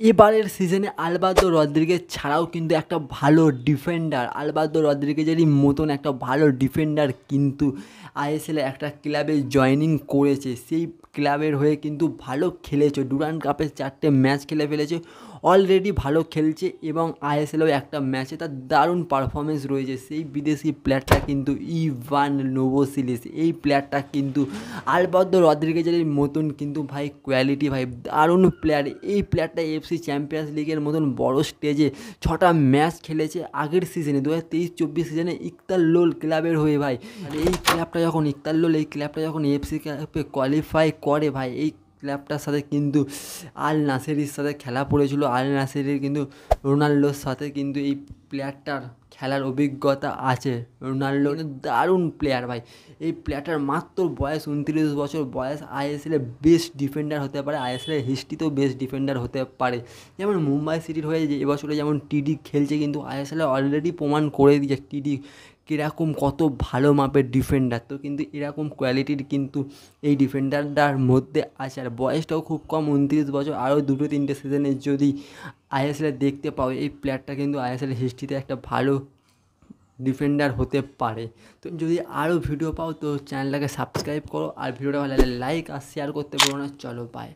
এবারের সিজনে Alberto Rodriguez ছাড়াও কিন্তু একটা ভালো ডিফেন্ডার, আলবার্তো রদ্রিগেজেরই মতন একটা ভালো ডিফেন্ডার কিন্তু আইএসএলে একটা ক্লাবে জয়েনিং করেছে। সেই ক্লাবের হয়ে কিন্তু ভালো খেলেছে, ডুরান্ড কাপে 4টে ম্যাচ খেলে ফেলেছে, অলরেডি ভালো খেলছে এবং আইএসএলেও একটা ম্যাচে তার দারুণ পারফরমেন্স রয়েছে। সেই বিদেশি প্লেয়ারটা কিন্তু ইভান নোভোসিলিস, এই প্লেয়ারটা কিন্তু আলবার্তো রদ্রিগেজের মতন কিন্তু ভাই কোয়ালিটি, ভাই দারুণ প্লেয়ার। এই প্লেয়ারটা এফসি চ্যাম্পিয়ন্স লিগের মতন বড় স্টেজে 6টা ম্যাচ খেলেছে আগের সিজনে 2023-24 সিজনে ইকতাল্লোল ক্লাবের হয়ে ভাই। আর এই ক্লাবটা যখন এই ক্লাবটা যখন এফসি কাপে কোয়ালিফাই করে ভাই, এই ক্লাবটার সাথে কিন্তু আল নাসেরির সাথে খেলা পড়েছিল। আল নাসেরির কিন্তু রোনাল্ডোর সাথে কিন্তু এই প্লেয়ারটার খেলার অভিজ্ঞতা আছে। রোনাল্ডো কিন্তু দারুণ প্লেয়ার ভাই। এই প্লেয়ারটার মাত্র বয়স 29 বছর বয়স, আইএসএলে বেস্ট ডিফেন্ডার হতে পারে, আইএসএলের হিস্ট্রিতেও বেস্ট ডিফেন্ডার হতে পারে। যেমন মুম্বাই সিটির হয়ে যে এবছরে যেমন টিডি খেলছে, কিন্তু আইএসএলে অলরেডি প্রমাণ করে দিয়েছে টিডি কীরকম কত ভালো মাপের ডিফেন্ডার। তো কিন্তু এরকম কোয়ালিটির কিন্তু এই ডিফেন্ডারটার মধ্যে আছে, আর বয়সটাও খুব কম, 29 বছর। আরও 2-3টে সিজনে যদি আইএসএলে দেখতে পাও, এই প্লেয়ারটা কিন্তু আইএসএল হিস্ট্রিতে একটা ভালো ডিফেন্ডার হতে পারে। তো যদি আরও ভিডিও পাও তো চ্যানেলটাকে সাবস্ক্রাইব করো, আর ভিডিওটা ভালো লাগলে লাইক আর শেয়ার করতে পারো না। চলো বাই।